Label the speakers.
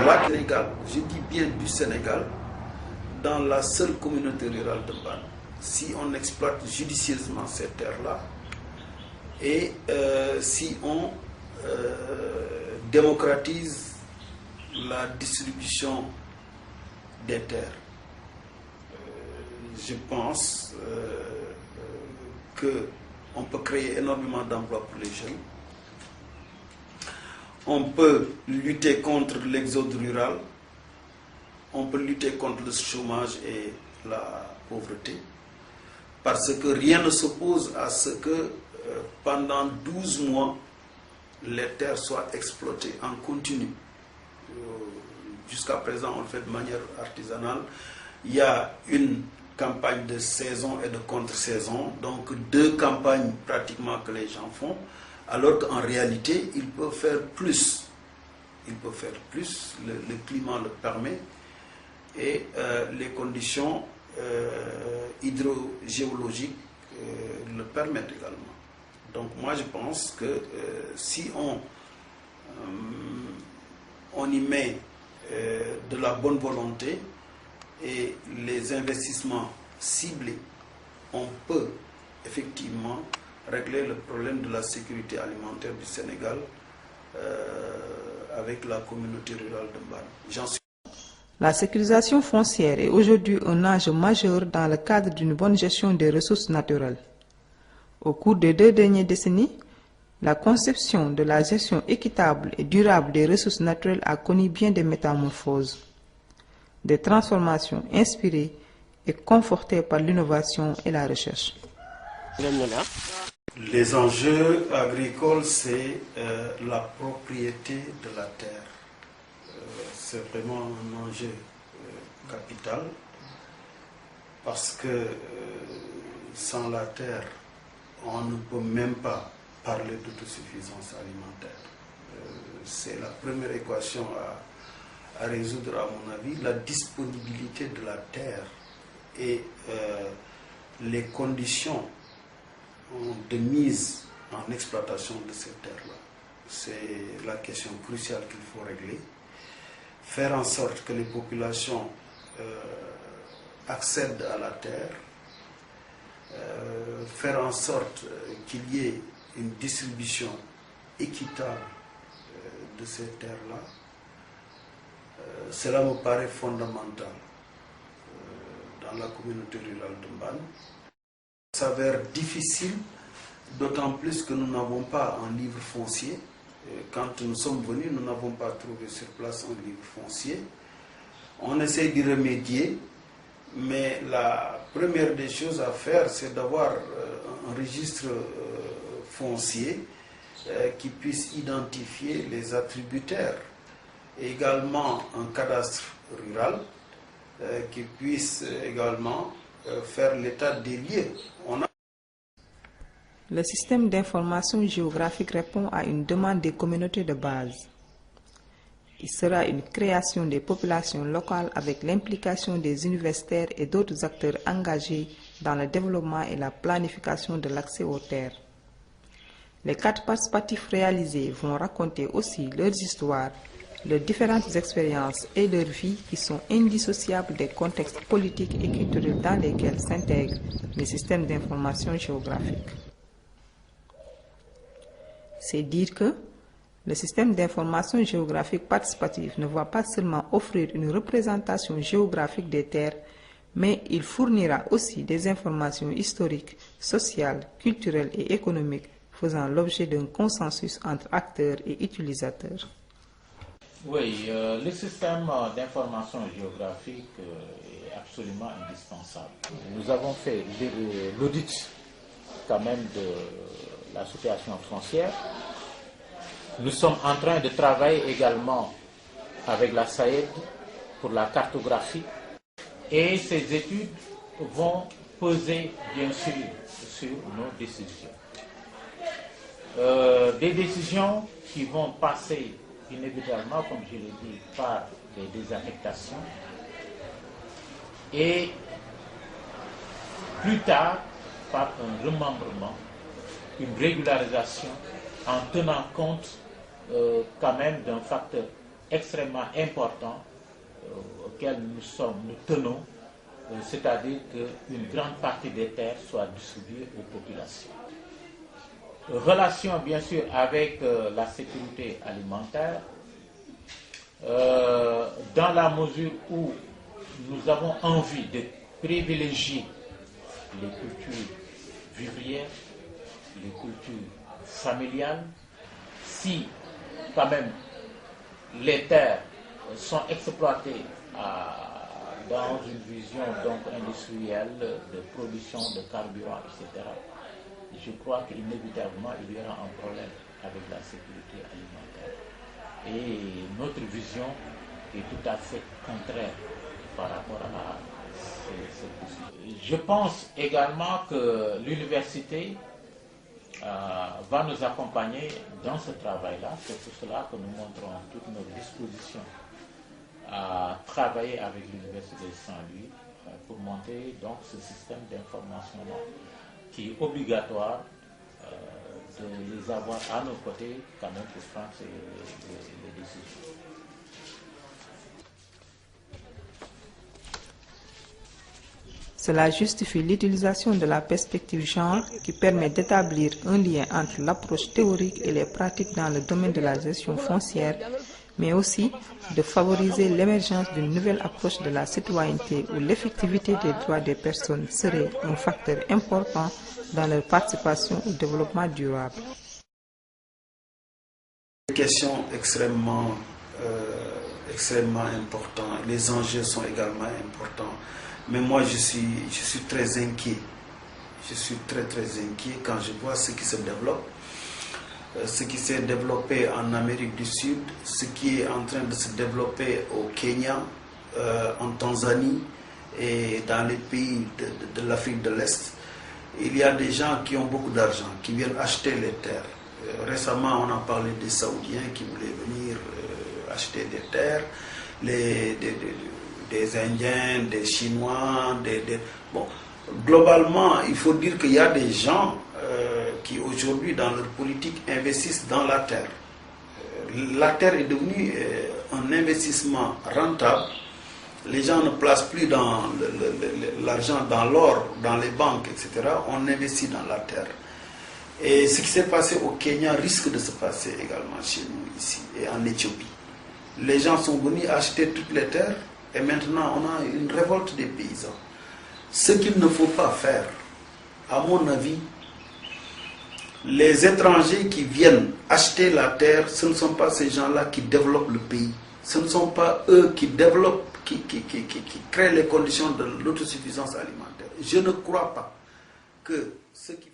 Speaker 1: lac Sénégal, je dis bien du Sénégal, dans la seule communauté rurale de Mbane. Si on exploite judicieusement ces terres-là et si on démocratise la distribution des terres, je pense qu'on peut créer énormément d'emplois pour les jeunes. On peut lutter contre l'exode rural, on peut lutter contre le chômage et la pauvreté, parce que rien ne s'oppose à ce que pendant 12 mois, les terres soient exploitées en continu. Jusqu'à présent, on le fait de manière artisanale. Il y a une campagne de saison et de contre-saison, donc 2 campagnes pratiquement que les gens font, alors qu'en réalité, ils peuvent faire plus. Ils peuvent faire plus, le climat le permet, et les conditions hydrogéologiques le permettent également. Donc moi je pense que si on y met de la bonne volonté et les investissements ciblés, on peut effectivement régler le problème de la sécurité alimentaire du Sénégal avec la communauté rurale de Mbane. J'en suis.
Speaker 2: La sécurisation foncière est aujourd'hui un enjeu majeur dans le cadre d'une bonne gestion des ressources naturelles. Au cours des 2 dernières décennies, la conception de la gestion équitable et durable des ressources naturelles a connu bien des métamorphoses, des transformations inspirées et confortées par l'innovation et la recherche.
Speaker 1: Les enjeux agricoles, c'est la propriété de la terre. C'est vraiment un enjeu capital, parce que sans la terre, on ne peut même pas parler d'autosuffisance alimentaire. C'est la première équation à résoudre, à mon avis, la disponibilité de la terre et les conditions de mise en exploitation de ces terres-là. C'est la question cruciale qu'il faut régler. Faire en sorte que les populations accèdent à la terre, faire en sorte qu'il y ait une distribution équitable de ces terres-là, cela me paraît fondamental dans la communauté rurale de Mbane. Ça s'avère difficile, d'autant plus que nous n'avons pas un livre foncier. Quand nous sommes venus, nous n'avons pas trouvé sur place un livre foncier. On essaie d'y remédier, mais la première des choses à faire, c'est d'avoir un registre foncier qui puisse identifier les attributaires, et également un cadastre rural qui puisse également faire l'état des lieux.
Speaker 2: Le système d'information géographique répond à une demande des communautés de base. Il sera une création des populations locales avec l'implication des universitaires et d'autres acteurs engagés dans le développement et la planification de l'accès aux terres. Les 4 participatifs réalisés vont raconter aussi leurs histoires, leurs différentes expériences et leurs vies qui sont indissociables des contextes politiques et culturels dans lesquels s'intègrent les systèmes d'information géographique. C'est dire que le système d'information géographique participative ne va pas seulement offrir une représentation géographique des terres, mais il fournira aussi des informations historiques, sociales, culturelles et économiques faisant l'objet d'un consensus entre acteurs et utilisateurs.
Speaker 3: Oui, le système d'information géographique est absolument indispensable. Nous avons fait l'audit quand même de la situation foncière. Nous sommes en train de travailler également avec la SAED pour la cartographie, et ces études vont peser bien sûr sur nos décisions. Des décisions qui vont passer inévitablement, comme je l'ai dit, par des désaffectations et plus tard par un remembrement, une régularisation en tenant compte quand même d'un facteur extrêmement important auquel nous tenons, c'est-à-dire qu'une grande partie des terres soit distribuée aux populations. Relation bien sûr avec la sécurité alimentaire, dans la mesure où nous avons envie de privilégier les cultures vivrières, les cultures familiales. Si quand même les terres sont exploitées dans une vision donc industrielle de production de carburant, etc., je crois qu'inévitablement il y aura un problème avec la sécurité alimentaire. Et notre vision est tout à fait contraire par rapport à cette possibilité. Je pense également que l'université va nous accompagner dans ce travail-là. C'est pour cela que nous montrons toute notre disposition à travailler avec l'Université de Saint-Louis pour monter donc ce système d'information-là qui est obligatoire de les avoir à nos côtés quand même pour prendre les décisions.
Speaker 2: Cela justifie l'utilisation de la perspective genre qui permet d'établir un lien entre l'approche théorique et les pratiques dans le domaine de la gestion foncière, mais aussi de favoriser l'émergence d'une nouvelle approche de la citoyenneté où l'effectivité des droits des personnes serait un facteur important dans leur participation au développement durable.
Speaker 1: Des questions extrêmement importantes. Les enjeux sont également importants. Mais moi, je suis très inquiet. Je suis très inquiet quand je vois ce qui se développe. Ce qui s'est développé en Amérique du Sud, ce qui est en train de se développer au Kenya, en Tanzanie et dans les pays de l'Afrique de l'Est. Il y a des gens qui ont beaucoup d'argent, qui viennent acheter les terres. Récemment, on a parlé des Saoudiens qui voulaient venir acheter des terres, des Indiens, des Chinois, Bon, globalement, il faut dire qu'il y a des gens qui aujourd'hui, dans leur politique, investissent dans la terre. La terre est devenue un investissement rentable. Les gens ne placent plus l'argent dans l'or, dans les banques, etc. On investit dans la terre. Et ce qui s'est passé au Kenya risque de se passer également chez nous ici et en Éthiopie. Les gens sont venus acheter toutes les terres et maintenant on a une révolte des paysans. Ce qu'il ne faut pas faire, à mon avis, les étrangers qui viennent acheter la terre, ce ne sont pas ces gens-là qui développent le pays. Ce ne sont pas eux qui développent, qui créent les conditions de l'autosuffisance alimentaire. Je ne crois pas que ce qui